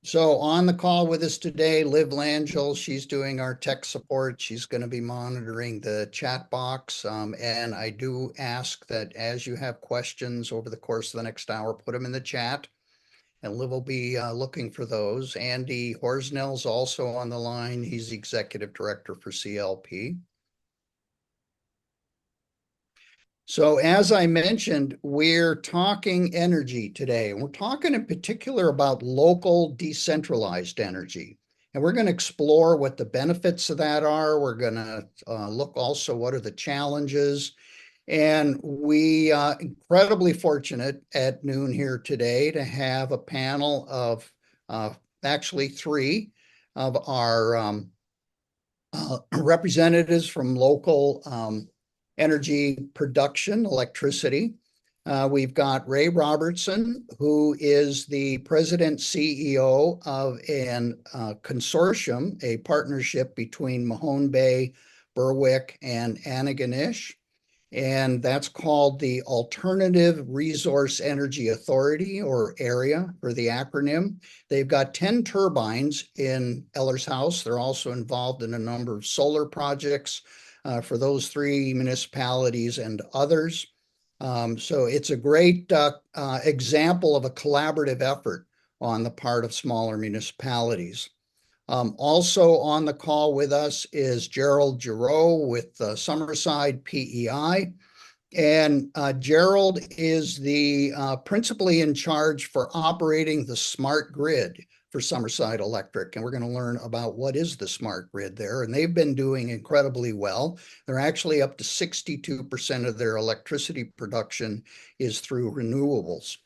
So on the call with us today, Liv Langell, she's doing our tech support. She's going to be monitoring the chat box. And I do ask that as you have questions over the course of the next hour, put them in the chat. And Liv will be looking for those. Andy Horsnell's also on the line. He's the executive director for CLP. So as I mentioned, we're talking energy today. We're talking in particular about local decentralized energy. And we're going to explore what the benefits of that are. We're going to look also what are the challenges. And we incredibly fortunate at noon here today to have a panel of actually three of our representatives from local energy production, electricity. We've got Ray Robertson, who is the president CEO of a consortium, a partnership between Mahone Bay, Berwick, and Antigonish. And that's called the Alternative Resource Energy Authority, or AREA for the acronym. They've got 10 turbines in Ellershouse. They're also involved in a number of solar projects for those three municipalities and others. So it's a great example of a collaborative effort on the part of smaller municipalities. Also on the call with us is Gerald Giroux with Summerside PEI. And Gerald is the principally in charge for operating the smart grid for Summerside Electric. And we're going to learn about what is the smart grid there. And they've been doing incredibly well. They're actually up to 62% of their electricity production is through renewables.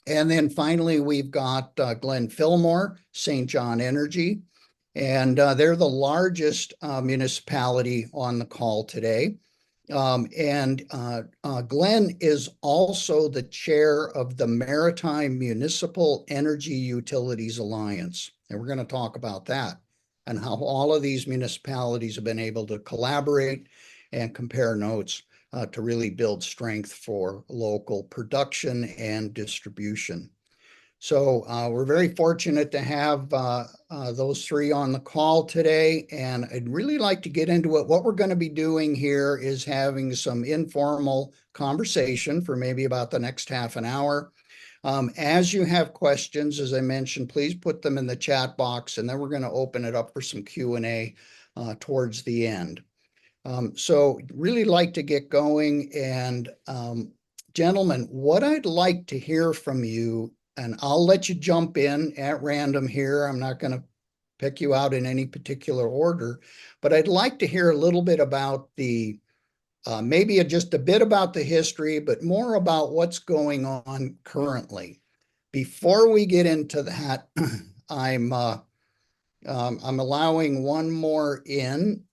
And then finally, we've got Glen Fillmore, St. John Energy, and they're the largest municipality on the call today. And Glen is also the chair of the Maritime Municipal Energy Utilities Alliance. And we're going to talk about that and how all of these municipalities have been able to collaborate and compare notes to really build strength for local production and distribution. So we're very fortunate to have those three on the call today, and I'd really like to get into it. What we're going to be doing here is having some informal conversation for maybe about the next half an hour. As you have questions, as I mentioned, please put them in the chat box, and then we're going to open it up for some Q&A towards the end. So really like to get going. And gentlemen, what I'd like to hear from you, and I'll let you jump in at random here. I'm not going to pick you out in any particular order, but I'd like to hear a little bit about the, maybe just a bit about the history, but more about what's going on currently. Before we get into that, I'm allowing one more in.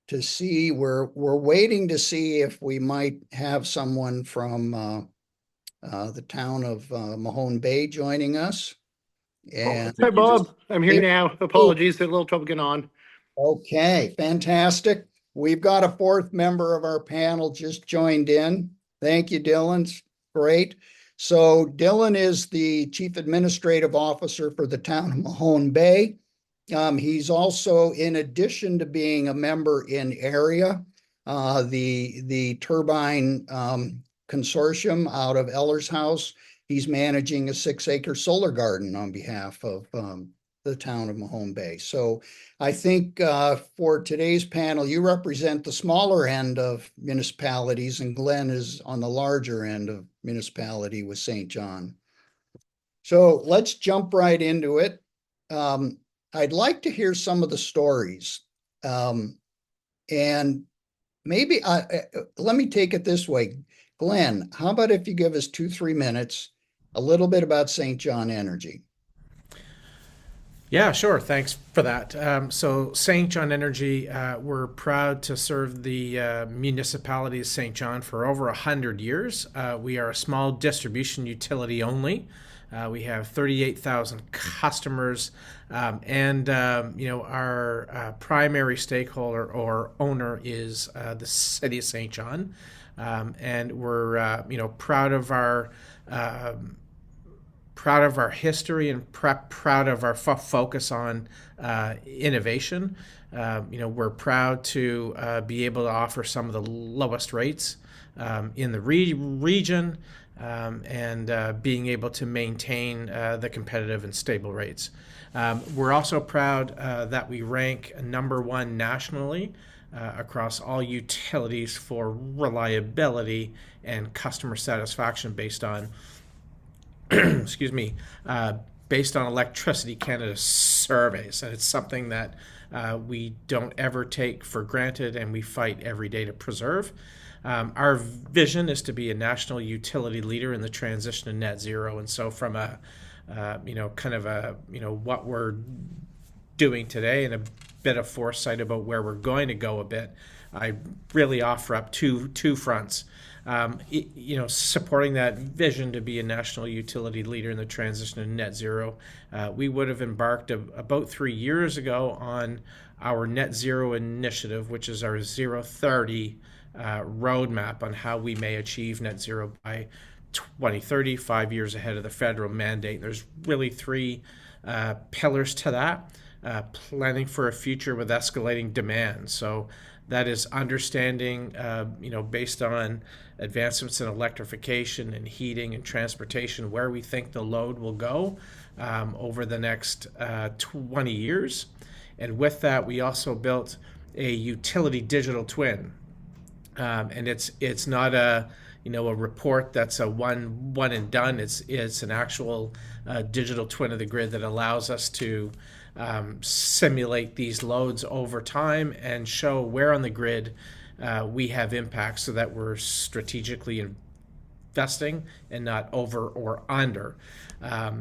To see, we're waiting to see if we might have someone from the town of Mahone Bay joining us. And hi, Bob. I'm here now. Apologies, had a little trouble getting on. Okay, fantastic. We've got a fourth member of our panel just joined in. Thank you, Dylan. Great. So Dylan is the Chief Administrative Officer for the town of Mahone Bay. He's also, in addition to being a member in AREA, the turbine consortium out of Ellershouse, he's managing a 6-acre solar garden on behalf of the town of Mahone Bay. So I think for today's panel, you represent the smaller end of municipalities, and Glen is on the larger end of municipality with St. John. So let's jump right into it. I'd like to hear some of the stories. And maybe let me take it this way. Glen, how about if you give us 2-3 minutes, a little bit about St. John Energy? Yeah, sure. Thanks for that. So St. John Energy, we're proud to serve the municipality of St. John for over 100 years. We are a small distribution utility only. We have 38,000 customers, and our primary stakeholder or owner is the City of St. John, and we're proud of our proud of our history and proud of our focus on innovation. We're proud to be able to offer some of the lowest rates in the region, and being able to maintain the competitive and stable rates. We're also proud that we rank number one nationally across all utilities for reliability and customer satisfaction based on excuse me, based on Electricity Canada surveys. And it's something that we don't ever take for granted and we fight every day to preserve. Our vision is to be a national utility leader in the transition to net zero. And so from a, what we're doing today and a bit of foresight about where we're going to go a bit, I really offer up two fronts. Supporting that vision to be a national utility leader in the transition to net zero. We would have embarked about 3 years ago on our net zero initiative, which is our 030 roadmap on how we may achieve net zero by 2030, 5 years ahead of the federal mandate. There's really three pillars to that. Planning for a future with escalating demand. So that is understanding, based on advancements in electrification and heating and transportation, where we think the load will go over the next 20 years. And with that, we also built a utility digital twin. And it's not a report that's a one and done. It's an actual digital twin of the grid that allows us to simulate these loads over time and show where on the grid we have impacts so that we're strategically investing and not over or under. A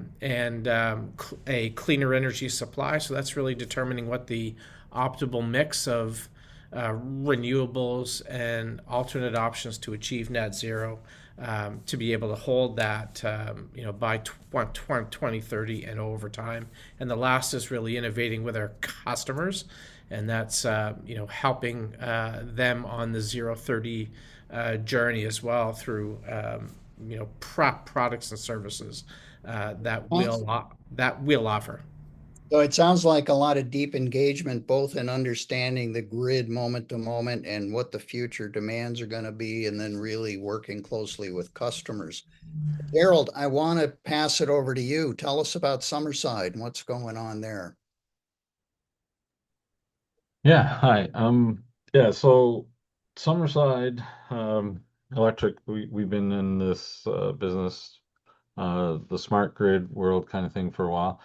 cleaner energy supply. So that's really determining what the optimal mix of renewables and alternate options to achieve net zero, to be able to hold that by 2030 and over time. And the last is really innovating with our customers, and that's helping them on the 030 journey as well through products and services that we'll offer. So it sounds like a lot of deep engagement, both in understanding the grid moment to moment and what the future demands are going to be, and then really working closely with customers. Gerald, I want to pass it over to you. Tell us about Summerside and what's going on there. Yeah, hi. So Summerside Electric, we've been in this business, the smart grid world kind of thing for a while.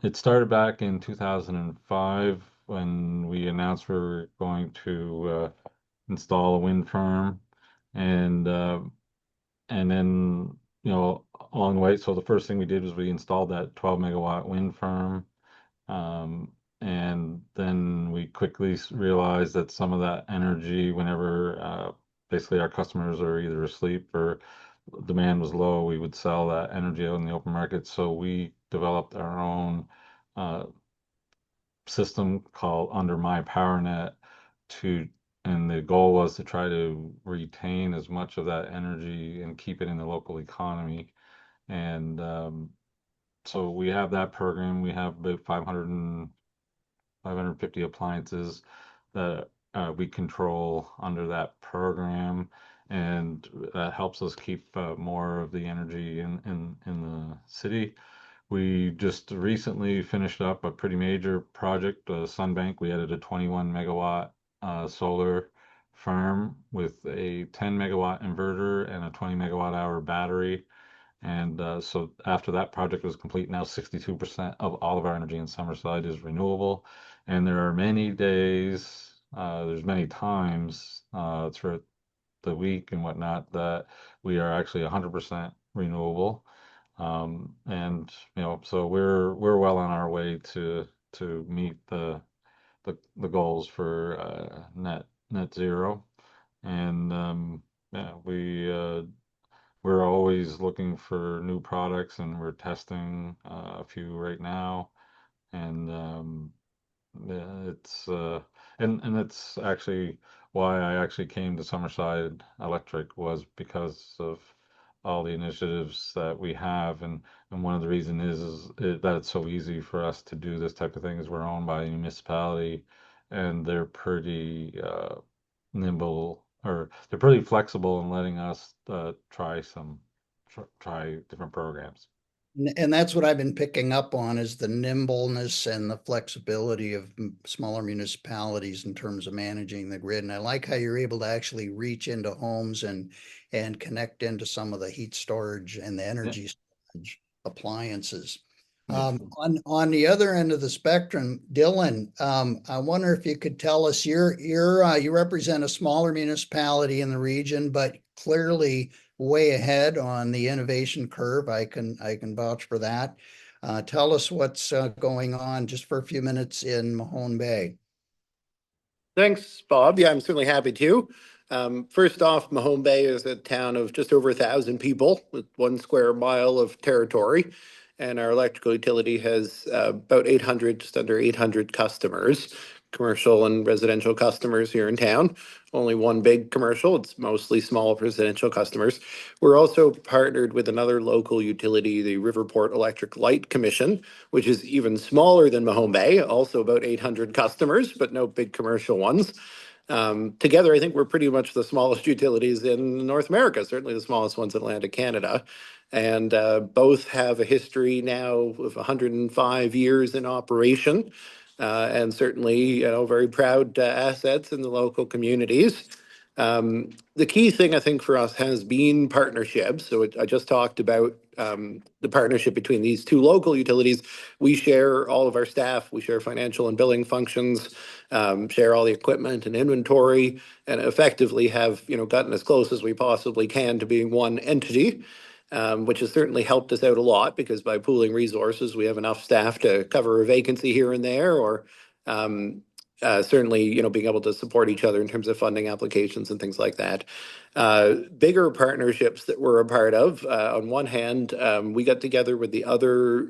It started back in 2005 when we announced we were going to install a wind farm, and then along the way. So the first thing we did was we installed that 12 megawatt wind farm, and then we quickly realized that some of that energy, whenever basically our customers are either asleep or demand was low, we would sell that energy out in the open market. So we developed our own system called Under My PowerNet and the goal was to try to retain as much of that energy and keep it in the local economy. And so we have that program. We have about 550 appliances that we control under that program, and that helps us keep more of the energy in the city. We just recently finished up a pretty major project, Sunbank. We added a 21 megawatt solar farm with a 10 megawatt inverter and a 20 megawatt hour battery. And so after that project was complete, now 62% of all of our energy in Summerside is renewable. And there are many days, there's many times throughout the week and whatnot that we are actually 100% renewable. And so we're well on our way to meet the goals for net zero. And yeah, we're always looking for new products, and we're testing a few right now. And yeah, and that's actually why I actually came to Summerside Electric, was because of all the initiatives that we have. And one of the reasons that it's so easy for us to do this type of thing is we're owned by a municipality, and they're pretty nimble, or they're pretty flexible in letting us try different programs. And that's what I've been picking up on is the nimbleness and the flexibility of smaller municipalities in terms of managing the grid. And I like how you're able to actually reach into homes and connect into some of the heat storage and the Yeah, energy storage appliances. yeah. On the other end of the spectrum, Dylan, I wonder if you could tell us you represent a smaller municipality in the region, but clearly way ahead on the innovation curve. I can vouch for that. Tell us what's going on just for a few minutes in Mahone Bay. Thanks, Bob. Yeah, I'm certainly happy to. First off, Mahone Bay is a town of just over 1,000 people with 1 square mile of territory. And our electrical utility has about 800, just under 800 customers, commercial and residential customers here in town. Only one big commercial, it's mostly small residential customers. We're also partnered with another local utility, the Riverport Electric Light Commission, which is even smaller than Mahone Bay, also about 800 customers, but no big commercial ones. Together, I think we're pretty much the smallest utilities in North America, certainly the smallest ones in Atlantic Canada. And both have a history now of 105 years in operation, and certainly, very proud assets in the local communities. The key thing I think for us has been partnerships. So I just talked about the partnership between these two local utilities. We share all of our staff, we share financial and billing functions, share all the equipment and inventory, and effectively have gotten as close as we possibly can to being one entity. Which has certainly helped us out a lot because by pooling resources, we have enough staff to cover a vacancy here and there, or certainly, being able to support each other in terms of funding applications and things like that. Bigger partnerships that we're a part of. On one hand, we got together with the other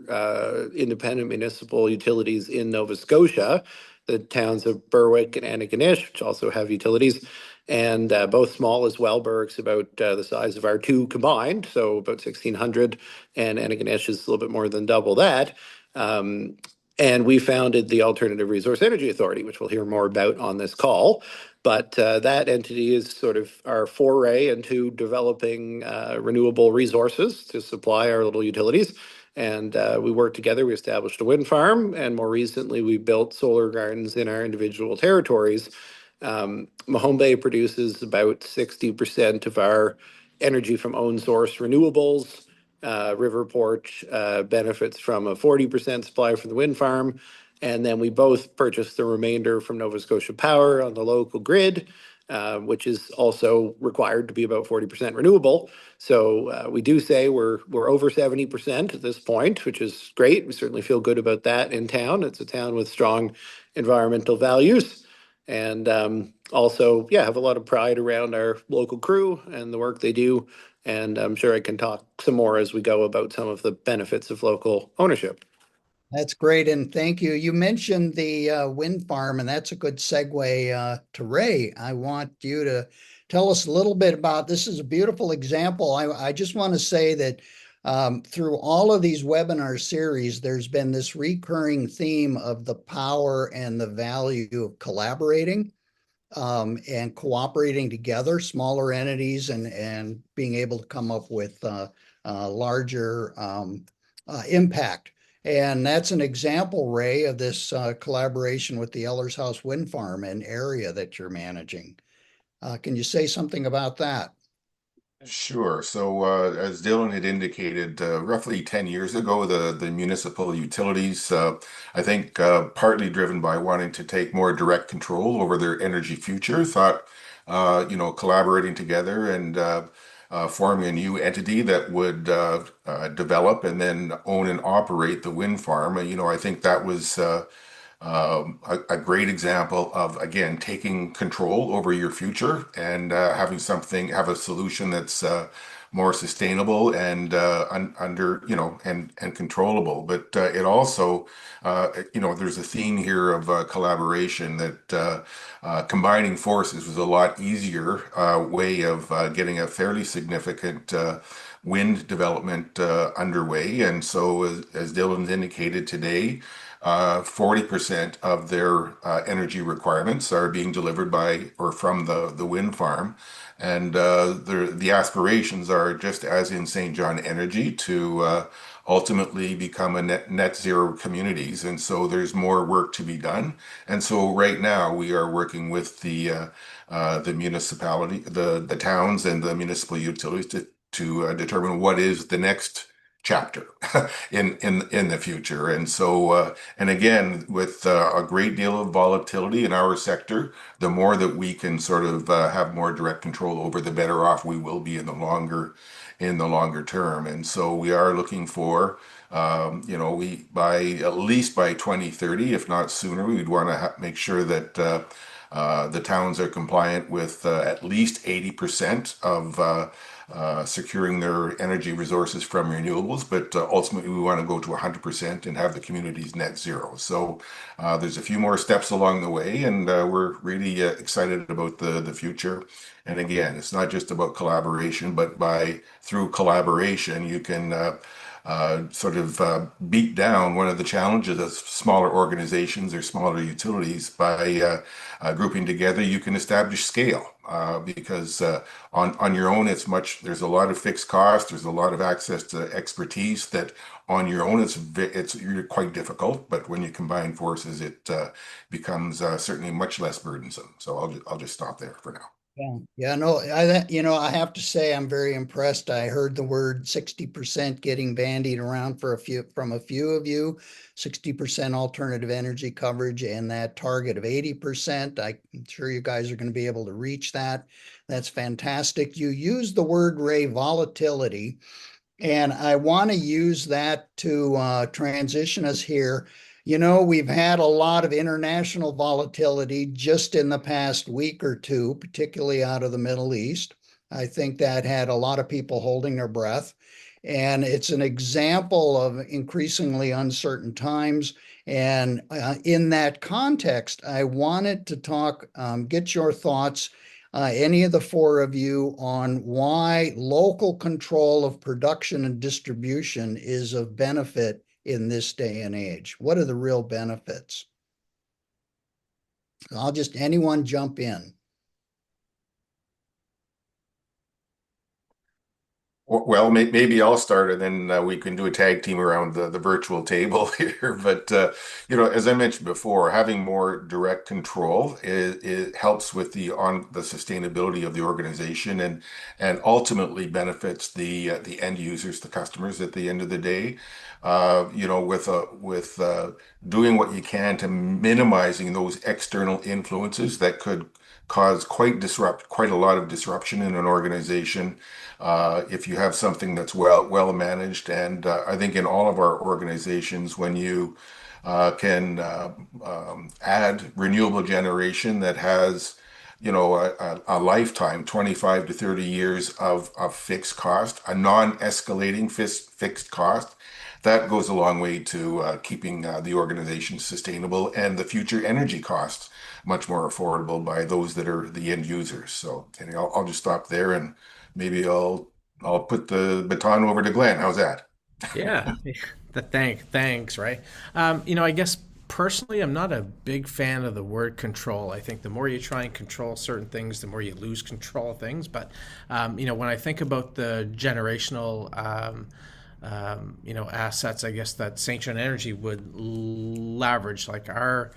independent municipal utilities in Nova Scotia, the towns of Berwick and Antigonish, which also have utilities, and both small as well. Berwick's about the size of our two combined, so about 1,600, and Antigonish is a little bit more than double that. And we founded the Alternative Resource Energy Authority, which we'll hear more about on this call. But that entity is sort of our foray into developing renewable resources to supply our little utilities. And we worked together, we established a wind farm, and more recently we built solar gardens in our individual territories. Mahone Bay produces about 60% of our energy from own source renewables. Riverport benefits from a 40% supply from the wind farm. And then we both purchase the remainder from Nova Scotia Power on the local grid, which is also required to be about 40% renewable. So we do say we're over 70% at this point, which is great. We certainly feel good about that in town. It's a town with strong environmental values. And also, yeah, have a lot of pride around our local crew and the work they do. And I'm sure I can talk some more as we go about some of the benefits of local ownership. That's great, and thank you. You mentioned the wind farm, and that's a good segue to Ray. I want you to tell us a little bit about this. Is a beautiful example. I just want to say that through all of these webinar series, there's been this recurring theme of the power and the value of collaborating and cooperating together, smaller entities, and being able to come up with larger impact. And that's an example, Ray, of this collaboration with the Ellers House Wind Farm and area that you're managing. Can you say something about that? Sure. So, as Dylan had indicated, roughly 10 years ago, the municipal utilities, I think partly driven by wanting to take more direct control over their energy future, thought, collaborating together and forming a new entity that would develop and then own and operate the wind farm. I think that was a great example of, again, taking control over your future and having have a solution that's more sustainable and and controllable. But it also, there's a theme here of collaboration that combining forces was a lot easier way of getting a fairly significant wind development underway. And so, as Dylan indicated today, 40% of their energy requirements are being delivered by or from the wind farm. And the aspirations are just as in St. John Energy to ultimately become a net zero communities. And so there's more work to be done. And so right now we are working with the municipality, the towns and the municipal utilities to determine what is the next chapter in the future. And so and again, with a great deal of volatility in our sector, the more that we can sort of have more direct control over, the better off we will be in the longer term. And so we are looking for we by at least by 2030, if not sooner, we'd want to make sure that the towns are compliant with at least 80% of securing their energy resources from renewables, but ultimately we want to go to 100% and have the communities net zero. So there's a few more steps along the way, and we're really excited about the future. And again, it's not just about collaboration, but through collaboration, you can sort of beat down one of the challenges of smaller organizations or smaller utilities by grouping together. You can establish scale because on your own, there's a lot of fixed costs. There's a lot of access to expertise that on your own, you're quite difficult. But when you combine forces, it becomes certainly much less burdensome. So I'll just stop there for now. Yeah, no, I have to say I'm very impressed. I heard the word 60% getting bandied around from a few of you, 60% alternative energy coverage and that target of 80%. I'm sure you guys are going to be able to reach that. That's fantastic. You used the word, Ray, volatility, and I want to use that to transition us here. We've had a lot of international volatility just in the past week or two, particularly out of the Middle East. I think that had a lot of people holding their breath. And it's an example of increasingly uncertain times. And in that context, I wanted to get your thoughts, any of the four of you, on why local control of production and distribution is of benefit in this day and age. What are the real benefits? Anyone jump in. Well, maybe I'll start and then we can do a tag team around the virtual table here. But, as I mentioned before, having more direct control it helps with the sustainability of the organization and ultimately benefits the end users, the customers at the end of the day. With doing what you can to minimizing those external influences that could cause quite a lot of disruption in an organization if you have something that's well managed. And I think in all of our organizations, when you can add renewable generation that has a lifetime, 25 to 30 years of fixed cost, a non-escalating fixed cost, that goes a long way to keeping the organization sustainable and the future energy costs much more affordable by those that are the end users. So anyway, I'll just stop there and maybe I'll put the baton over to Glen. How's that? Yeah, thanks, right? I guess personally, I'm not a big fan of the word control. I think the more you try and control certain things, the more you lose control of things. But when I think about the generational assets, I guess that St. John Energy would leverage. Like our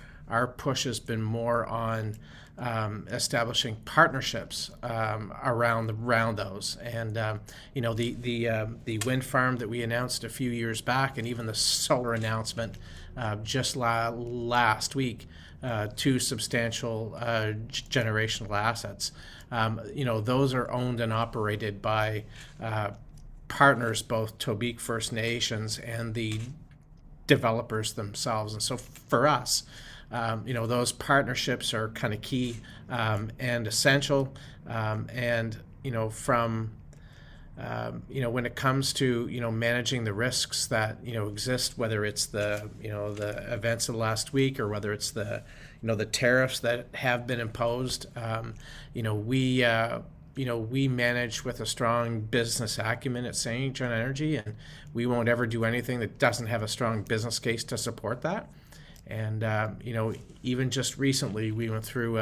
push has been more on establishing partnerships around those, and the wind farm that we announced a few years back, and even the solar announcement just last week, two substantial generational assets. Those are owned and operated by partners, both Tobique First Nations and the developers themselves. And so for us, those partnerships are kind of key and essential. And from when it comes to managing the risks that exist, whether it's the events of the last week or whether it's the tariffs that have been imposed, we manage with a strong business acumen at St. John Energy, and we won't ever do anything that doesn't have a strong business case to support that. And, even just recently, we went through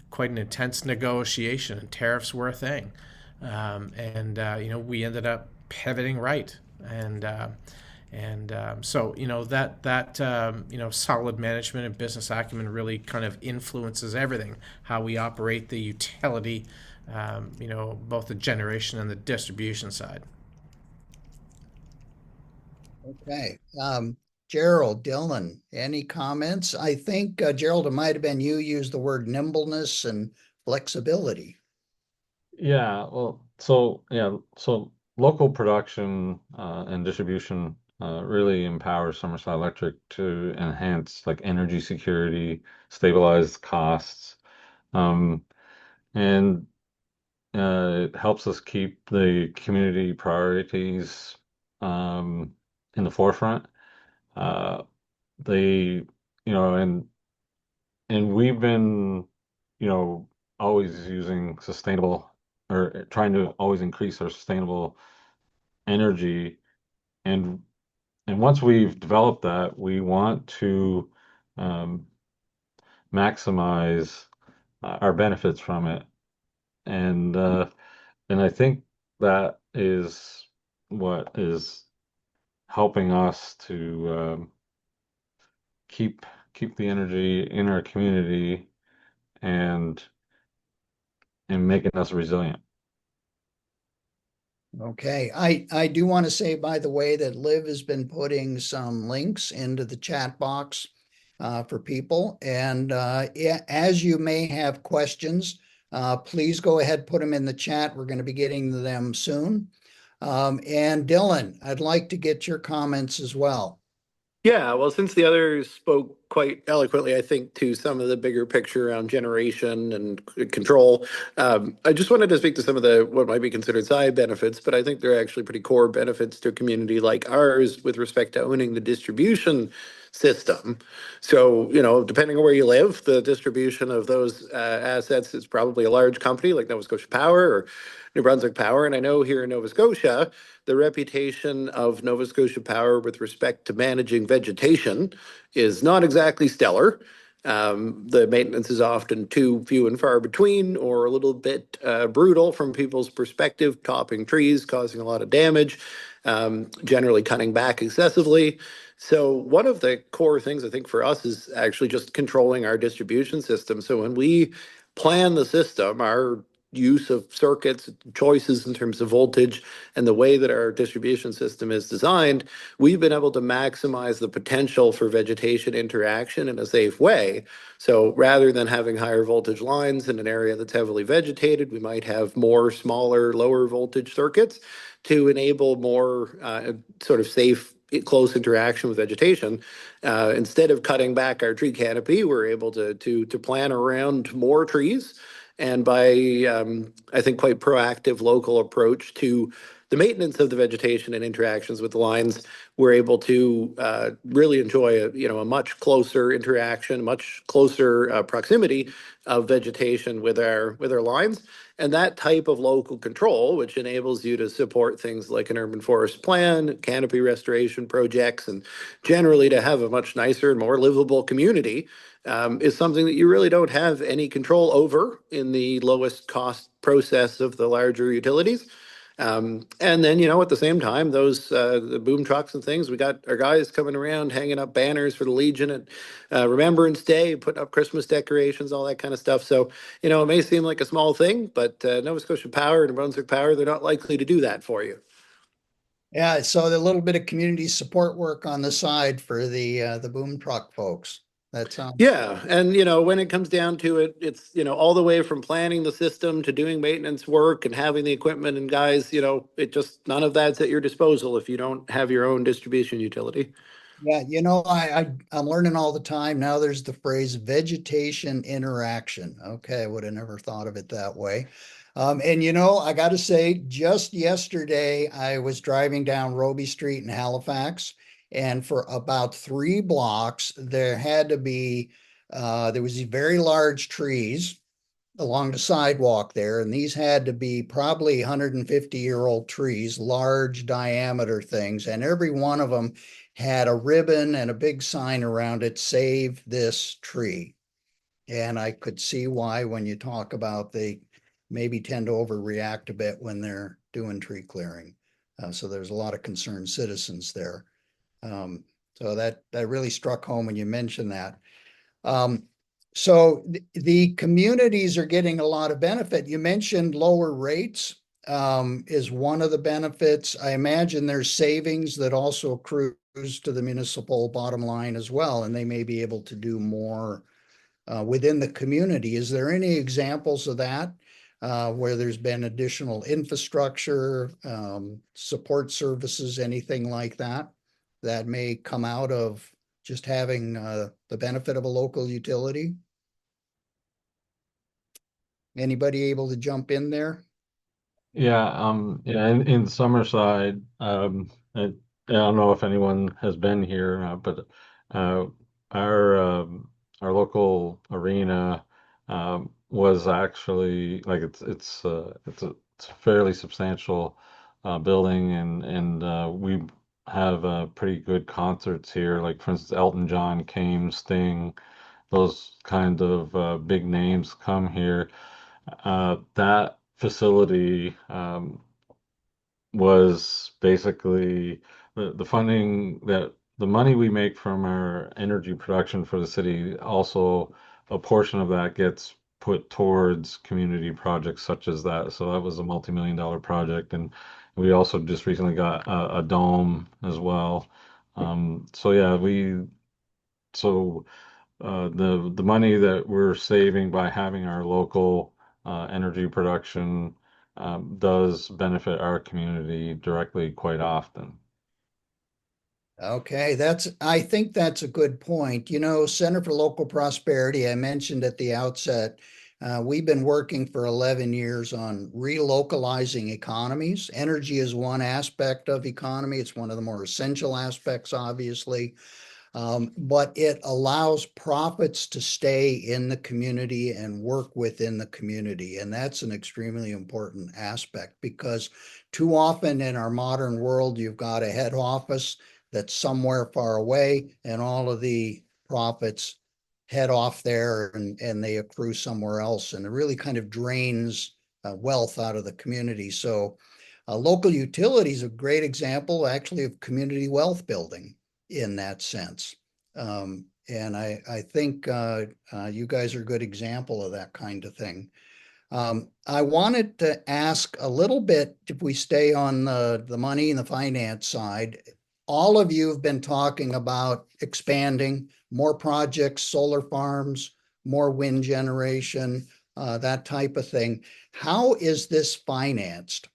quite an intense negotiation, and tariffs were a thing. We ended up pivoting right. So solid management and business acumen really kind of influences everything, how we operate the utility, both the generation and the distribution side. Okay. Gerald, Dylan, any comments? I think, Gerald, it might have been you used the word nimbleness and flexibility. Yeah, well, so local production and distribution really empowers Summerside Electric to enhance like energy security, stabilize costs, um, and it helps us keep the community priorities in the forefront. Uh, they, you know, and we've been, always using sustainable or trying to always increase our sustainable energy. And once we've developed that, we want to um, maximize our benefits from it. And I think that is what is helping us to keep the energy in our community and making us resilient. Okay, I do want to say, by the way, that Liv has been putting some links into the chat box for people. And as you may have questions, please go ahead, put them in the chat. We're going to be getting to them soon. And Dylan, I'd like to get your comments as well. Yeah, well, since the others spoke quite eloquently, I think, to some of the bigger picture around generation and control, I just wanted to speak to some of the what might be considered side benefits, but I think they're actually pretty core benefits to a community like ours with respect to owning the distribution system. So, depending on where you live, the distribution of those assets is probably a large company like Nova Scotia Power or New Brunswick Power. And I know here in Nova Scotia, the reputation of Nova Scotia Power with respect to managing vegetation is not exactly stellar. The maintenance is often too few and far between, or a little bit brutal from people's perspective, topping trees, causing a lot of damage, generally cutting back excessively. So one of the core things I think for us is actually just controlling our distribution system. So when we plan the system, our use of circuits, choices in terms of voltage, and the way that our distribution system is designed, we've been able to maximize the potential for vegetation interaction in a safe way. So rather than having higher voltage lines in an area that's heavily vegetated, we might have more smaller, lower voltage circuits to enable more sort of safe close interaction with vegetation. Instead of cutting back our tree canopy, we're able to plan around more trees. And by, I think, quite proactive local approach to the maintenance of the vegetation and interactions with the lines, we're able to really enjoy a much closer interaction, much closer proximity of vegetation with our lines. And that type of local control, which enables you to support things like an urban forest plan, canopy restoration projects, and generally to have a much nicer and more livable community, is something that you really don't have any control over in the lowest cost process of the larger utilities. And then, at the same time, those the boom trucks and things, we got our guys coming around hanging up banners for the Legion and Remembrance Day, putting up Christmas decorations, all that kind of stuff. So, it may seem like a small thing, but Nova Scotia Power and New Brunswick Power, they're not likely to do that for you. Yeah, so the little bit of community support work on the side for the boom truck folks. That sounds. Yeah, and when it comes down to it, it's all the way from planning the system to doing maintenance work and having the equipment and guys, it just none of that's at your disposal if you don't have your own distribution utility. Yeah, I'm learning all the time. Now there's the phrase vegetation interaction. Okay, I would have never thought of it that way. And I got to say, just yesterday I was driving down Roby Street in Halifax, and for about 3 blocks there had to be there was these very large trees, along the sidewalk there, and these had to be probably 150-year-old trees, large diameter things, and every one of them had a ribbon and a big sign around it, "Save this tree." And I could see why when you talk about they maybe tend to overreact a bit when they're doing tree clearing. So there's a lot of concerned citizens there. So that really struck home when you mentioned that. So the communities are getting a lot of benefit. You mentioned lower rates is one of the benefits. I imagine there's savings that also accrues to the municipal bottom line as well, and they may be able to do more within the community. Is there any examples of that where there's been additional infrastructure, support services, anything like that, that may come out of just having the benefit of a local utility? Anybody able to jump in there? Yeah, in Summerside, I don't know if anyone has been here, but uh, our local arena was actually like it's a fairly substantial building, and we have pretty good concerts here. Like for instance, Elton John came, Sting, those kind of big names come here. That facility was basically the funding that the money we make from our energy production for the city, also a portion of that gets put towards community projects such as that. So that was a multi-million dollar project, and we also just recently got a dome as well. So yeah, so the money that we're saving by having our local energy production does benefit our community directly quite often. Okay, I think that's a good point. Center for Local Prosperity, I mentioned at the outset, we've been working for 11 years on relocalizing economies. Energy is one aspect of economy. It's one of the more essential aspects, obviously. But it allows profits to stay in the community and work within the community. And that's an extremely important aspect, because too often in our modern world, you've got a head office that's somewhere far away, and all of the profits head off there and they accrue somewhere else. And it really kind of drains wealth out of the community. So local utilities are a great example actually of community wealth building in that sense. And I think you guys are a good example of that kind of thing. I wanted to ask a little bit, if we stay on the money and the finance side, all of you have been talking about expanding more projects, solar farms, more wind generation, that type of thing. How is this financed?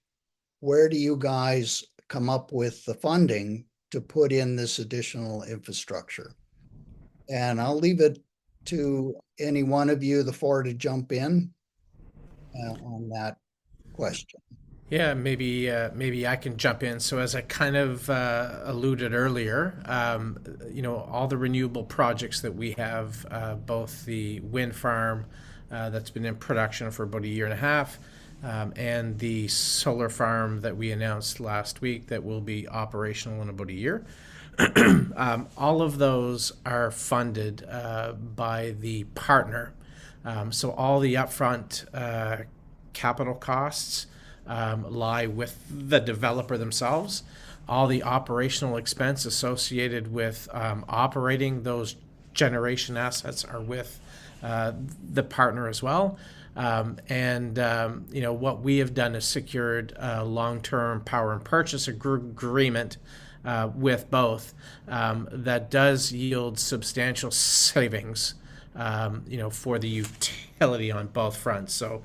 Where do you guys come up with the funding to put in this additional infrastructure? And I'll leave it to any one of you, the four, to jump in on that question. Yeah, maybe I can jump in. So as I kind of alluded earlier, all the renewable projects that we have, both the wind farm that's been in production for about a year and a half, and the solar farm that we announced last week that will be operational in about a year. All of those are funded by the partner. So all the upfront capital costs lie with the developer themselves. All the operational expense associated with operating those generation assets are with the partner as well. What we have done is secured a long-term power and purchase agreement with both that does yield substantial savings, for the utility on both fronts. So,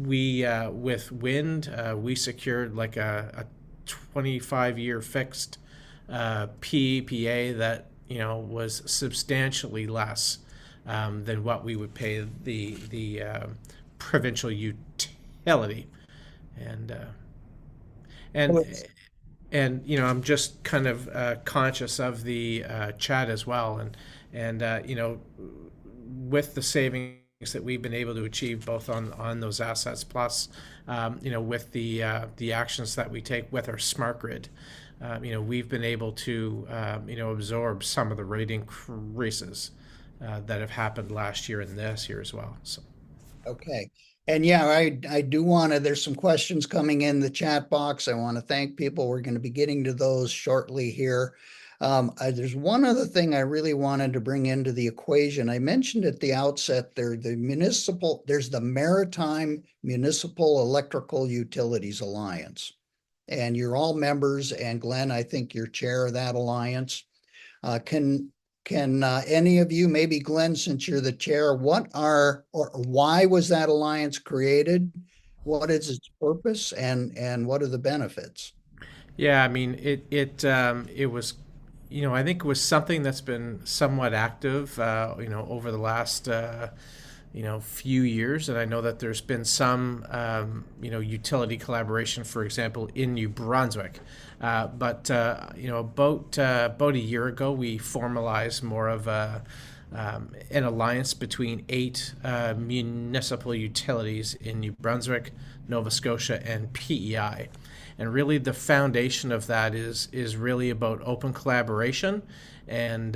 we with wind, we secured like a 25-year fixed PPA that was substantially less than what we would pay the provincial utility, and I'm just kind of conscious of the chat as well, and with the savings that we've been able to achieve both on those assets, plus with the actions that we take with our smart grid. We've been able to absorb some of the rate increases that have happened last year and this year as well. So. Okay. And yeah, I do want to, there's some questions coming in the chat box. I want to thank people. We're going to be getting to those shortly here. There's one other thing I really wanted to bring into the equation. I mentioned at the outset there's the Maritime Municipal Electrical Utilities Alliance. And you're all members, and Glen, I think you're chair of that alliance. Can any of you, maybe Glen, since you're the chair, why was that alliance created? What is its purpose, and what are the benefits? Yeah, I mean, it was, I think it was something that's been somewhat active, over the last, few years. And I know that there's been some, utility collaboration, for example, in New Brunswick. But about a year ago, we formalized more of an alliance between 8 municipal utilities in New Brunswick, Nova Scotia, and PEI. And really, the foundation of that is really about open collaboration and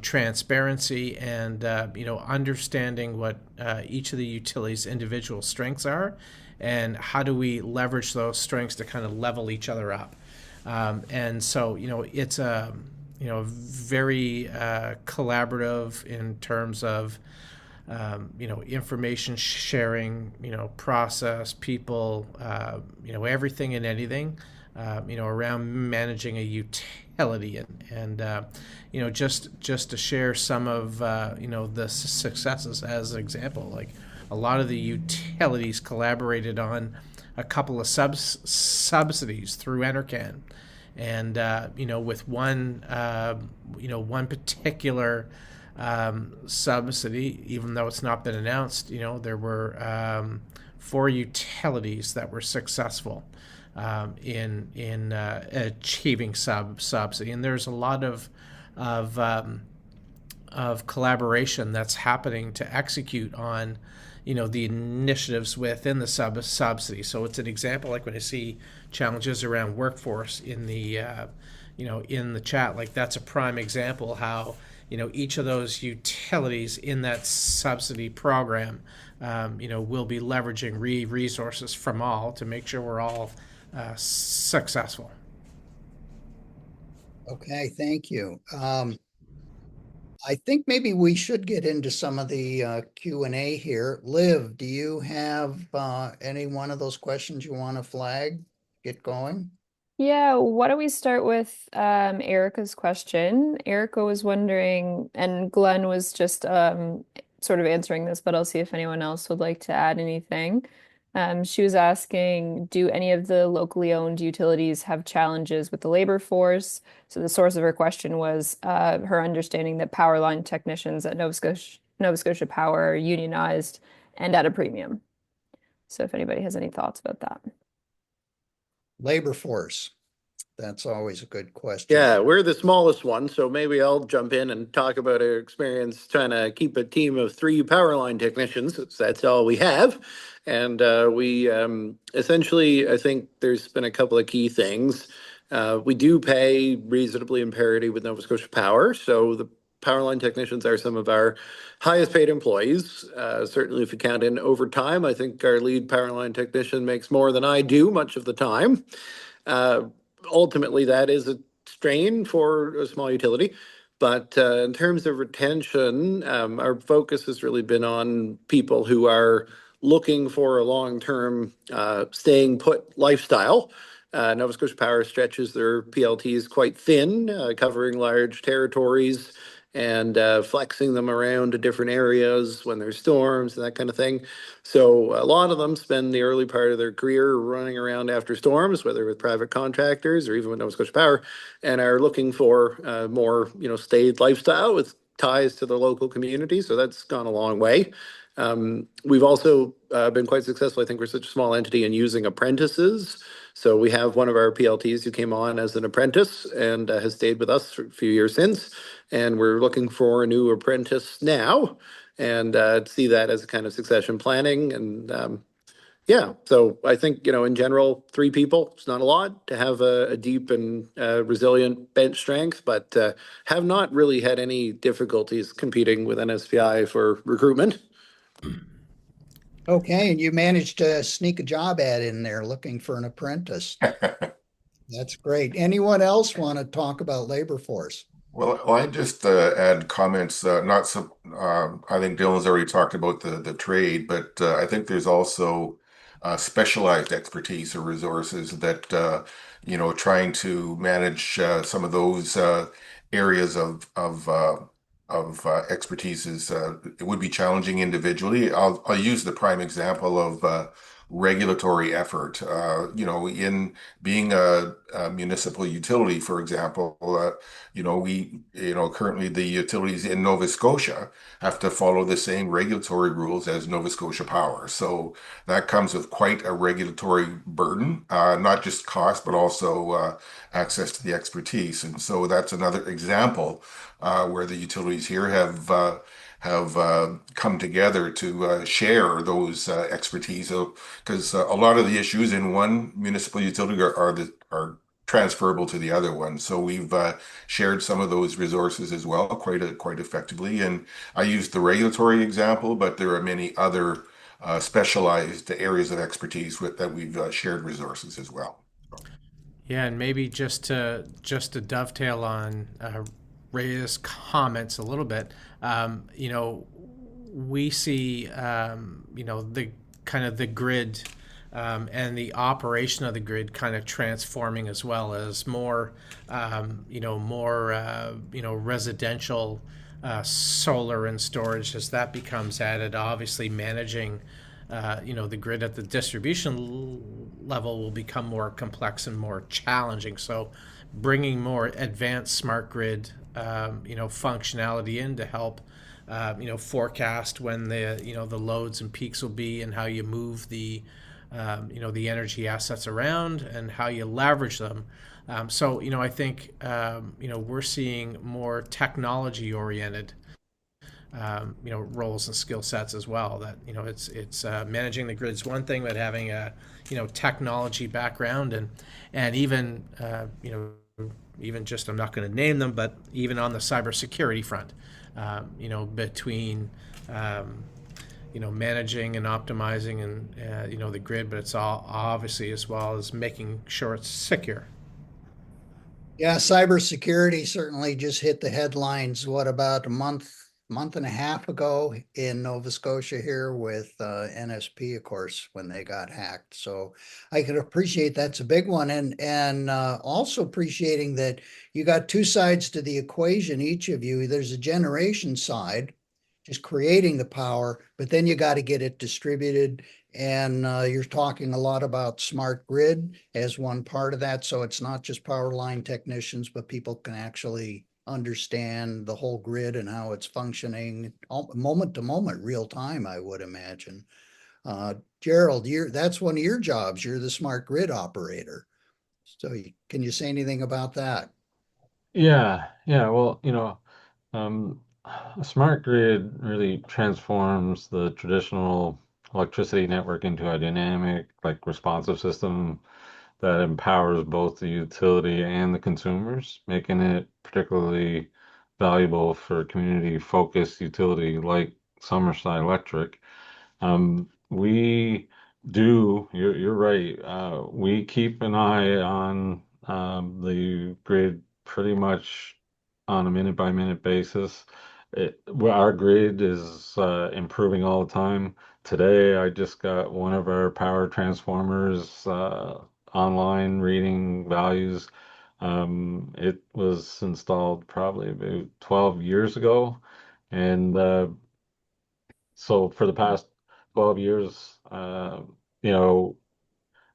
transparency and understanding what each of the utilities' individual strengths are, and how do we leverage those strengths to kind of level each other up. And so it's a very collaborative in terms of information sharing, process, people, everything and anything, around managing a utility, and just to share some of the successes as an example. Like, a lot of the utilities collaborated on a couple of subsidies through Enercan, and with one particular subsidy, even though it's not been announced, there were 4 utilities that were successful in achieving subsidy, and there's a lot of collaboration that's happening to execute on the initiatives within the subsidy. So it's an example, like when I see challenges around workforce in the in the chat, like that's a prime example how each of those utilities in that subsidy program will be leveraging resources from all to make sure we're all successful. Okay, thank you. I think maybe we should get into some of the Q&A here. Liv, do you have any one of those questions you want to flag? Get going? Yeah, why don't we start with Erica's question? Erica was wondering, and Glenn was just sort of answering this, but I'll see if anyone else would like to add anything. She was asking, do any of the locally owned utilities have challenges with the labor force? So the source of her question was her understanding that power line technicians at Nova Scotia Power are unionized and at a premium. So if anybody has any thoughts about that. Labor force. That's always a good question. Yeah, we're the smallest one, so maybe I'll jump in and talk about our experience trying to keep a team of 3 power line technicians. That's all we have. And we essentially, I think there's been a couple of key things. We do pay reasonably in parity with Nova Scotia Power. So the power line technicians are some of our highest paid employees. Certainly if you count in overtime, I think our lead power line technician makes more than I do much of the time. Ultimately, that is a strain for a small utility. But in terms of retention, our focus has really been on people who are looking for a long-term staying put lifestyle. Nova Scotia Power stretches their PLTs quite thin, covering large territories and flexing them around to different areas when there's storms and that kind of thing. So a lot of them spend the early part of their career running around after storms, whether with private contractors or even with Nova Scotia Power, and are looking for more, staid lifestyle with ties to the local community. So that's gone a long way. We've also been quite successful. I think we're such a small entity in using apprentices. So we have one of our PLTs who came on as an apprentice and has stayed with us for a few years since. And we're looking for a new apprentice now. and see that as a kind of succession planning. And yeah, so I think, in general, 3 people, it's not a lot to have a deep and resilient bench strength, but have not really had any difficulties competing with NSPI for recruitment. Okay, and you managed to sneak a job ad in there looking for an apprentice. That's great. Anyone else want to talk about labor force? Well, I just add comments. Not so. I think Dylan's already talked about the trade, but I think there's also specialized expertise or resources that trying to manage some of those areas of expertise is it would be challenging individually. I'll use the prime example of regulatory effort. In being a municipal utility, for example. Currently the utilities in Nova Scotia have to follow the same regulatory rules as Nova Scotia Power. So that comes with quite a regulatory burden, not just cost, but also access to the expertise. And so that's another example where the utilities here have come together to share those expertise. Because a lot of the issues in one municipal utility are transferable to the other one. So we've shared some of those resources as well, quite effectively. And I used the regulatory example, but there are many other specialized areas of expertise that we've shared resources as well. Yeah, and maybe just to dovetail on Ray's comments a little bit, we see the kind of the grid and the operation of the grid kind of transforming as well as more residential solar and storage as that becomes added. Obviously, managing the grid at the distribution level will become more complex and more challenging. So, bringing more advanced smart grid functionality in to help forecast when the loads and peaks will be and how you move the energy assets around and how you leverage them. So I think we're seeing more technology oriented roles and skill sets as well. That it's managing the grid's one thing, but having a technology background and even even just, I'm not going to name them, but even on the cybersecurity front, between managing and optimizing and the grid, but it's all obviously as well as making sure it's secure. Yeah, cybersecurity certainly just hit the headlines. What about a month and a half ago in Nova Scotia here with NSP, of course, when they got hacked. So I could appreciate that's a big one, and also appreciating that you got two sides to the equation, each of you. There's a generation side, just creating the power, but then you got to get it distributed. And you're talking a lot about smart grid as one part of that. So it's not just power line technicians, but people can actually understand the whole grid and how it's functioning moment to moment, real time, I would imagine. Gerald, that's one of your jobs. You're the smart grid operator. So can you say anything about that? Yeah. Well, a smart grid really transforms the traditional electricity network into a dynamic, like responsive system that empowers both the utility and the consumers, making it particularly valuable for community-focused utility like Summerside Electric. We do, you're right. We keep an eye on the grid pretty much on a minute by minute basis. Our grid is improving all the time. Today, I just got one of our power transformers online reading values. It was installed probably about 12 years ago. And so for the past 12 years, you know,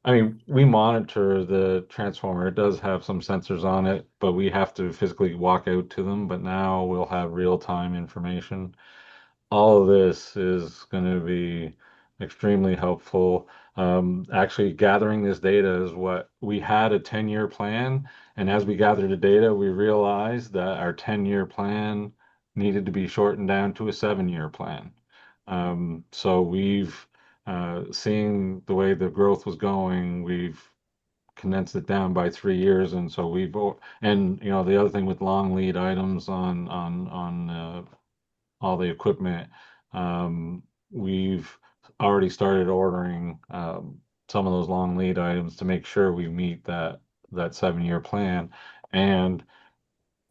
I mean, we monitor the transformer. It does have some sensors on it, but we have to physically walk out to them. But now we'll have real-time information. All of this is going to be extremely helpful. Actually, gathering this data is what we had a 10-year plan. And as we gathered the data, we realized that our 10-year plan needed to be shortened down to a 7-year plan. So we've, seeing the way the growth was going, we've condensed it down by 3 years, and so and the other thing with long lead items on all the equipment, we've already started ordering some of those long lead items to make sure we meet that 7-year plan. And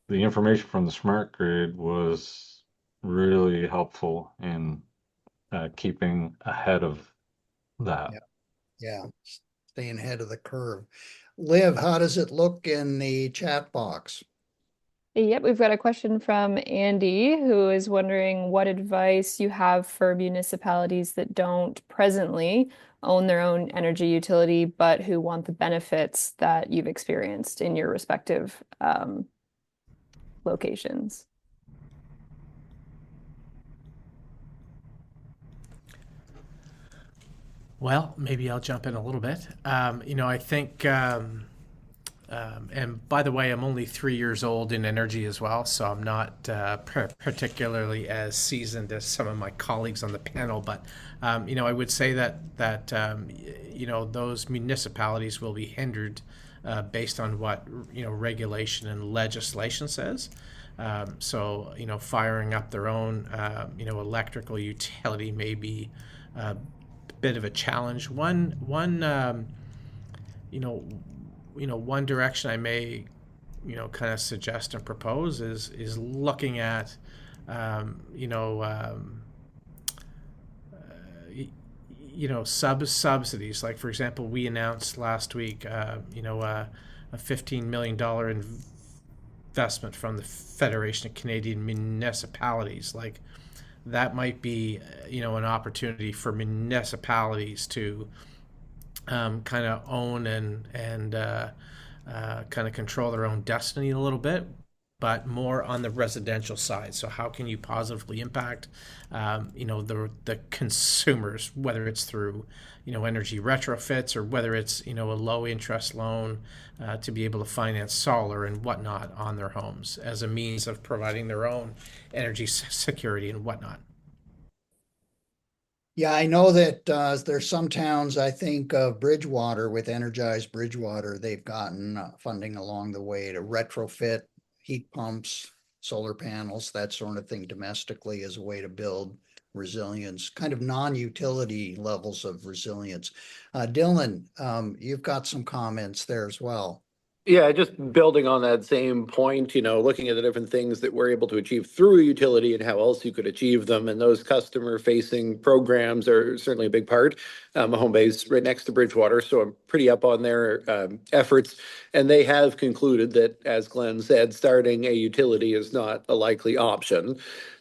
the information from the smart grid was really helpful in keeping ahead of that. Yeah. Yeah, staying ahead of the curve. Liv, how does it look in the chat box? Yep, we've got a question from Andy who is wondering what advice you have for municipalities that don't presently own their own energy utility, but who want the benefits that you've experienced in your respective locations. Well, maybe I'll jump in a little bit. I think, and by the way, I'm only 3 years old in energy as well, so I'm not particularly as seasoned as some of my colleagues on the panel. But I would say that those municipalities will be hindered based on what regulation and legislation says. So firing up their own electrical utility may be bit of a challenge. One direction I may kind of suggest and propose is looking at subsidies. Like, for example, we announced last week a $15 million investment from the Federation of Canadian Municipalities. Like, that might be an opportunity for municipalities to kind of own and kind of control their own destiny a little bit, but more on the residential side. So how can you positively impact the consumers, whether it's through energy retrofits or whether it's a low interest loan to be able to finance solar and whatnot on their homes as a means of providing their own energy security and whatnot. Yeah, I know that there's some towns, I think of Bridgewater, with Energized Bridgewater, they've gotten funding along the way to retrofit heat pumps, solar panels, that sort of thing domestically as a way to build resilience, kind of non-utility levels of resilience. Dylan, you've got some comments there as well. Yeah, just building on that same point, looking at the different things that we're able to achieve through a utility and how else you could achieve them. And those customer-facing programs are certainly a big part. Mahone Bay's right next to Bridgewater, so I'm pretty up on their efforts. And they have concluded that, as Glenn said, starting a utility is not a likely option.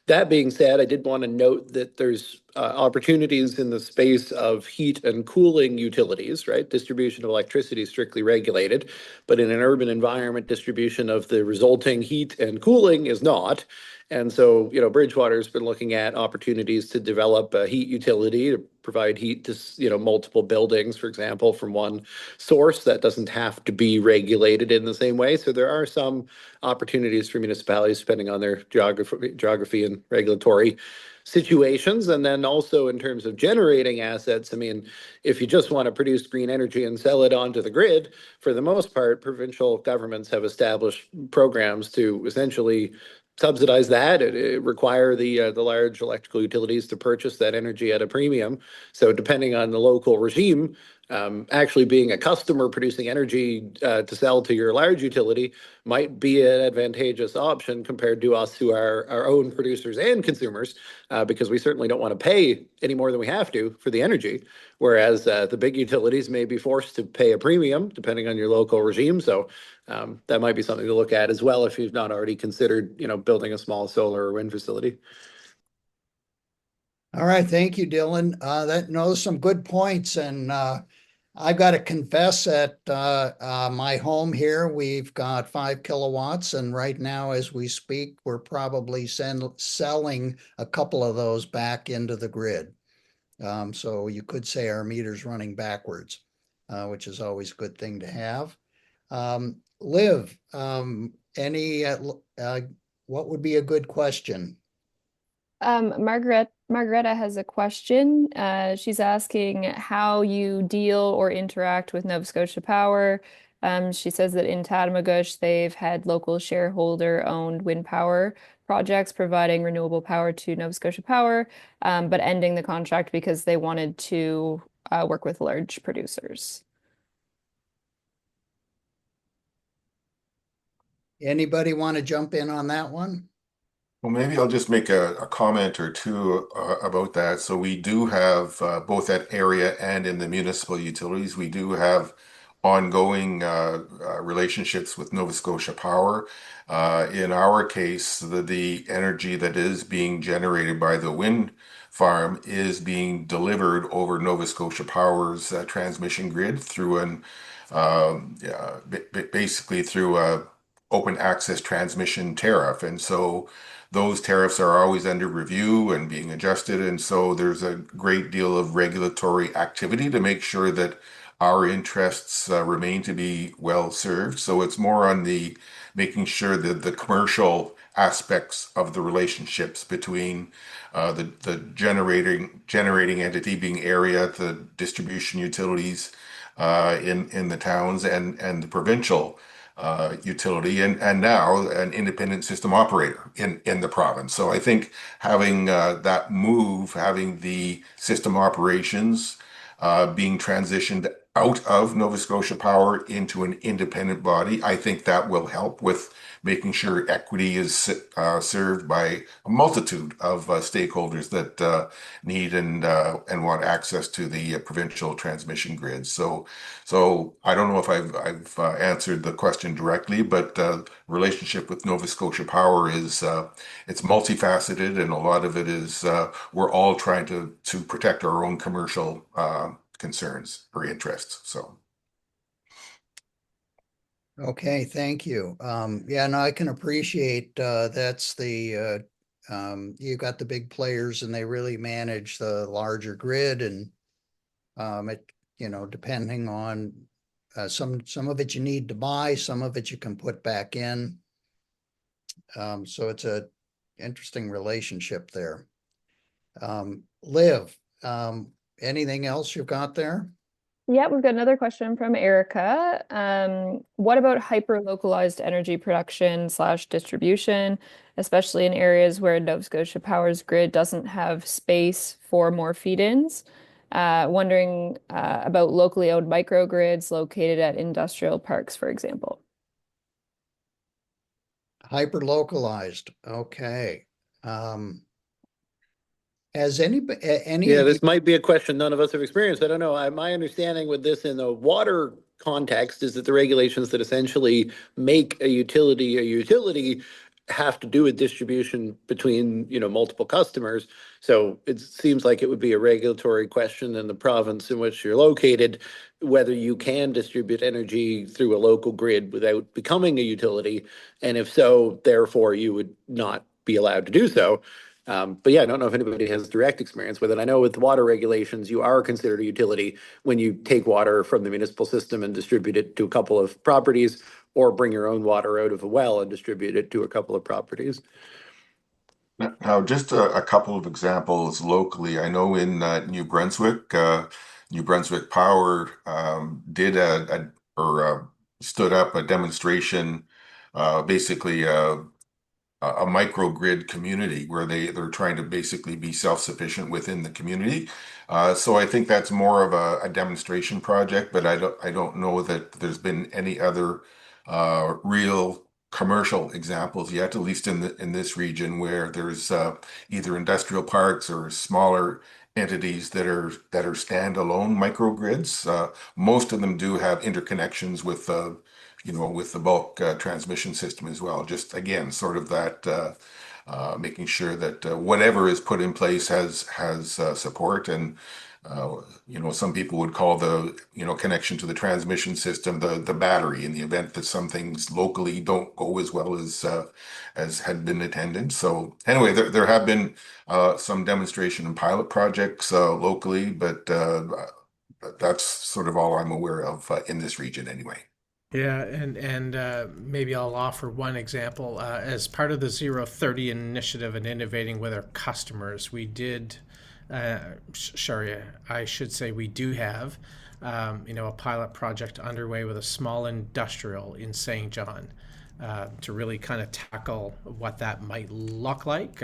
That being said, I did want to note that there's opportunities in the space of heat and cooling utilities, right? Distribution of electricity is strictly regulated, but in an urban environment, distribution of the resulting heat and cooling is not. And so, Bridgewater's been looking at opportunities to develop a heat utility to provide heat to, multiple buildings, for example, from one source that doesn't have to be regulated in the same way. So there are some opportunities for municipalities depending on their geography and regulatory situations. And then also in terms of generating assets, I mean, if you just want to produce green energy and sell it onto the grid, for the most part, provincial governments have established programs to essentially subsidize that. It require the large electrical utilities to purchase that energy at a premium. So depending on the local regime, actually being a customer producing energy to sell to your large utility might be an advantageous option compared to us who are our own producers and consumers, because we certainly don't want to pay any more than we have to for the energy, whereas the big utilities may be forced to pay a premium depending on your local regime. So that might be something to look at as well if you've not already considered, building a small solar or wind facility. All right, thank you, Dylan. That knows some good points, and I've got to confess that my home here, we've got 5 kilowatts, and right now as we speak, we're probably selling a couple of those back into the grid. So you could say our meter's running backwards, which is always a good thing to have. Liv, any what would be a good question? Margareta has a question. She's asking how you deal or interact with Nova Scotia Power. She says that in Tatamagouche, they've had local shareholder-owned wind power projects providing renewable power to Nova Scotia Power, but ending the contract because they wanted to work with large producers. Anybody want to jump in on that one? Well, maybe I'll just make a comment or two about that. So we do have both at area and in the municipal utilities, we do have ongoing relationships with Nova Scotia Power. In our case, the energy that is being generated by the wind farm is being delivered over Nova Scotia Power's transmission grid through basically through a open access transmission tariff. And so those tariffs are always under review and being adjusted. And so there's a great deal of regulatory activity to make sure that our interests remain to be well served. So it's more on the making sure that the commercial aspects of the relationships between the generating entity being area, the distribution utilities in the towns and the provincial utility and now an independent system operator in the province. So I think having that move, having the system operations being transitioned out of Nova Scotia Power into an independent body, I think that will help with making sure equity is served by a multitude of stakeholders that need and want access to the provincial transmission grid. So I don't know if I've answered the question directly, but relationship with Nova Scotia Power is it's multifaceted, and a lot of it is we're all trying to protect our own commercial concerns or interests. So. Okay, thank you. Yeah, no, I can appreciate that's you got the big players and they really manage the larger grid, and it, depending on some of it you need to buy, some of it you can put back in. So it's a interesting relationship there. Liv, anything else you've got there? Yeah, we've got another question from Erica. What about hyper-localized energy production / distribution, especially in areas where Nova Scotia Power's grid doesn't have space for more feed-ins? Wondering about locally owned microgrids located at industrial parks, for example. Hyper-localized, okay. Has any Yeah, of you? this might be a question none of us have experienced. I don't know. My understanding with this in the water context is that the regulations that essentially make a utility have to do with distribution between, multiple customers. So it seems like it would be a regulatory question in the province in which you're located, whether you can distribute energy through a local grid without becoming a utility. And if so, therefore, you would not be allowed to do so. But yeah, I don't know if anybody has direct experience with it. I know with water regulations, you are considered a utility when you take water from the municipal system and distribute it to a couple of properties, or bring your own water out of a well and distribute it to a couple of properties. Now, just a couple of examples locally. I know in New Brunswick, New Brunswick Power did stood up a demonstration, basically a microgrid community where they're trying to basically be self-sufficient within the community. So I think that's more of a demonstration project, but I don't know that there's been any other real commercial examples yet, at least in this region where there's either industrial parks or smaller entities that are standalone microgrids. Most of them do have interconnections with with the bulk transmission system as well. Just again, sort of that making sure that whatever is put in place has support. And some people would call the connection to the transmission system the battery in the event that some things locally don't go as well as had been intended. So anyway, there have been some demonstration and pilot projects locally, but that's sort of all I'm aware of in this region anyway. Yeah, and maybe I'll offer one example. As part of the 030 initiative and innovating with our customers, we did, sorry, I should say we do have, a pilot project underway with a small industrial in St. John to really kind of tackle what that might look like.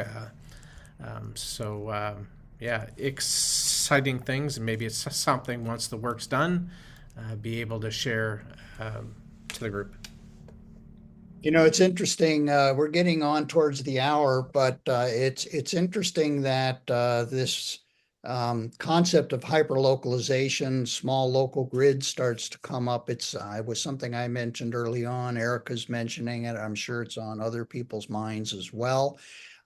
Yeah, exciting things, and maybe it's something once the work's done, be able to share to the group. It's interesting. We're getting on towards the hour, but it's interesting that this concept of hyperlocalization, small local grid starts to come up. It was something I mentioned early on. Erica's mentioning it. I'm sure it's on other people's minds as well.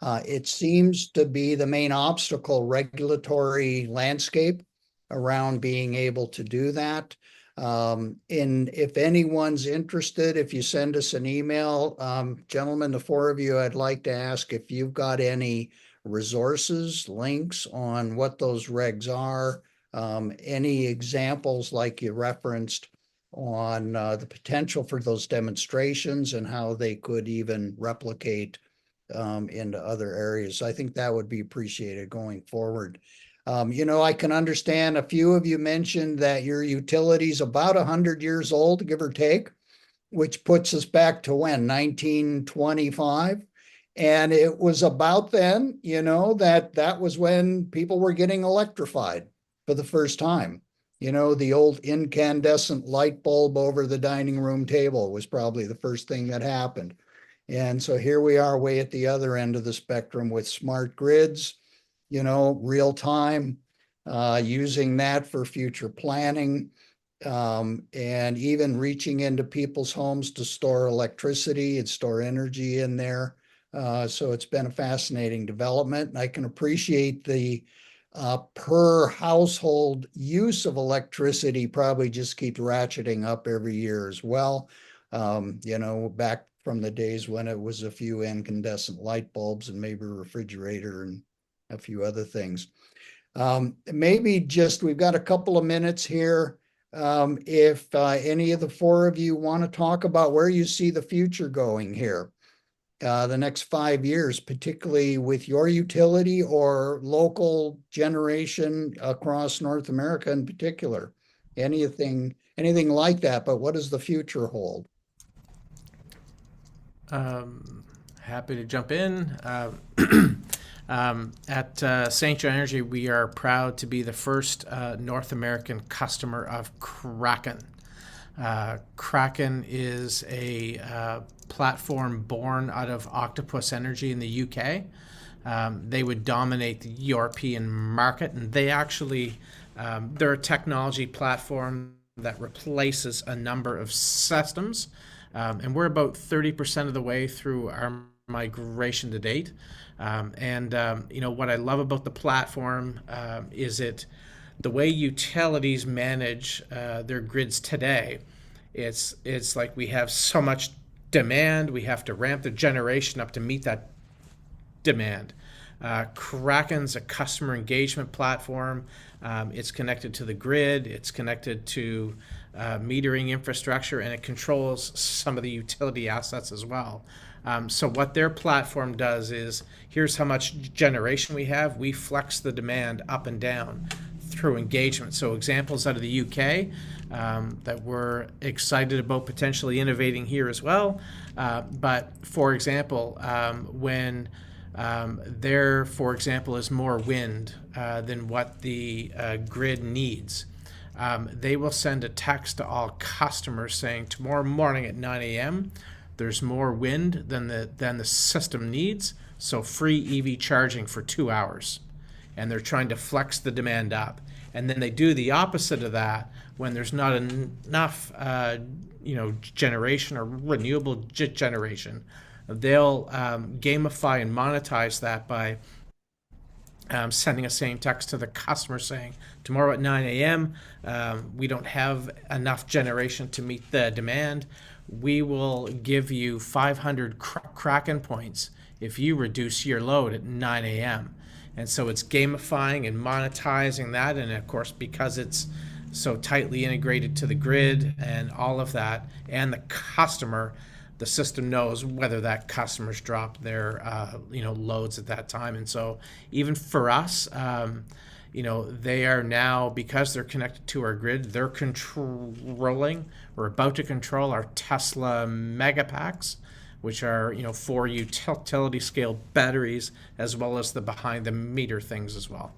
It seems to be the main obstacle, regulatory landscape around being able to do that. If anyone's interested, if you send us an email, gentlemen, the four of you, I'd like to ask if you've got any resources, links on what those regs are, any examples like you referenced on the potential for those demonstrations and how they could even replicate into other areas. I think that would be appreciated going forward. I can understand a few of you mentioned that your utility's about 100 years old, give or take, which puts us back to when, 1925? And it was about then, that was when people were getting electrified for the first time. The old incandescent light bulb over the dining room table was probably the first thing that happened. And so here we are way at the other end of the spectrum with smart grids, real time, using that for future planning, and even reaching into people's homes to store electricity and store energy in there. So it's been a fascinating development. And I can appreciate the per household use of electricity probably just keeps ratcheting up every year as well. Back from the days when it was a few incandescent light bulbs and maybe a refrigerator and a few other things. Maybe we've got a couple of minutes here. If any of the four of you want to talk about where you see the future going here, the next 5 years, particularly with your utility or local generation across North America in particular, anything like that, but what does the future hold? Happy to jump in. At St. John Energy, we are proud to be the first North American customer of Kraken. Kraken is a platform born out of Octopus Energy in the UK. They would dominate the European market, and they actually, they're a technology platform that replaces a number of systems. And we're about 30% of the way through our migration to date. What I love about the platform is the way utilities manage their grids today. It's like we have so much demand, we have to ramp the generation up to meet that demand. Kraken's a customer engagement platform. It's connected to the grid, it's connected to metering infrastructure, and it controls some of the utility assets as well. So what their platform does is, here's how much generation we have. We flex the demand up and down through engagement. So examples out of the UK that we're excited about potentially innovating here as well. But for example, when there, for example, is more wind than what the grid needs, they will send a text to all customers saying, tomorrow morning at 9 a.m., there's more wind than the system needs, so free EV charging for 2 hours. And they're trying to flex the demand up. And then they do the opposite of that when there's not enough generation or renewable generation. They'll gamify and monetize that by sending a same text to the customer saying, tomorrow at 9 a.m., we don't have enough generation to meet the demand. We will give you 500 Kraken points if you reduce your load at 9 a.m. And so it's gamifying and monetizing that. And of course, because it's so tightly integrated to the grid and all of that, and the customer, the system knows whether that customer's dropped their loads at that time. And so even for us, they are now, because they're connected to our grid, they're controlling, or about to control, our Tesla Megapacks, which are 4 utility scale batteries, as well as the behind the meter things as well.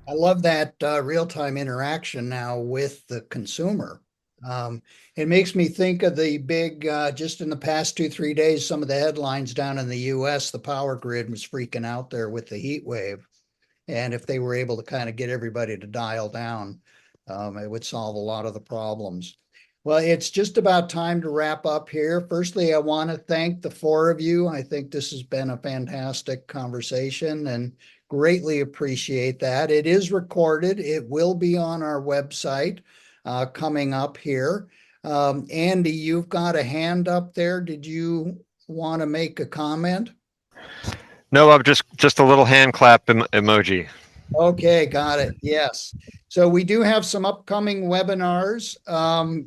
I love that real-time interaction now with the consumer. It makes me think of the big, just in the past 2-3 days, some of the headlines down in the US, the power grid was freaking out there with the heat wave. And if they were able to kind of get everybody to dial down, it would solve a lot of the problems. Well, it's just about time to wrap up here. Firstly, I want to thank the 4 of you. I think this has been a fantastic conversation and greatly appreciate that. It is recorded. It will be on our website coming up here. Andy, you've got a hand up there. Did you want to make a comment? No, I'm just a little hand clap emoji. Okay, got it. Yes. So we do have some upcoming webinars.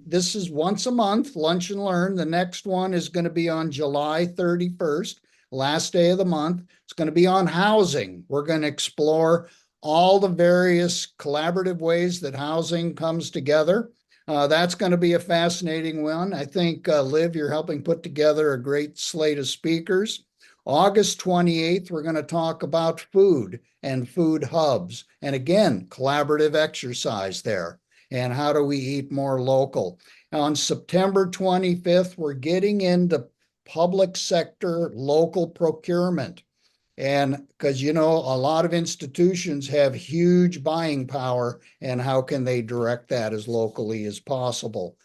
This is once a month, Lunch and Learn. The next one is going to be on July 31st, last day of the month. It's going to be on housing. We're going to explore all the various collaborative ways that housing comes together. That's going to be a fascinating one. I think, Liv, you're helping put together a great slate of speakers. August 28th, we're going to talk about food and food hubs. And again, collaborative exercise there. And how do we eat more local? On September 25th, we're getting into public sector local procurement. And because, a lot of institutions have huge buying power, and how can they direct that as locally as possible?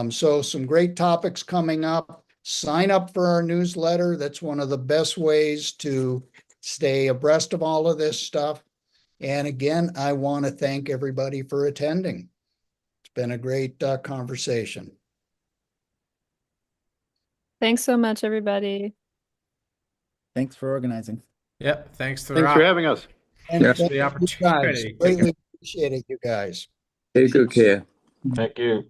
So some great topics coming up. Sign up for our newsletter. That's one of the best ways to stay abreast of all of this stuff. And again, I want to thank everybody for attending. It's been a great conversation. Thanks so much, everybody. Thanks for organizing. Yep. Thanks Thanks for having us. And Yeah. thank the you guys. opportunity. Greatly appreciate it, you guys. Take good care. Thank you.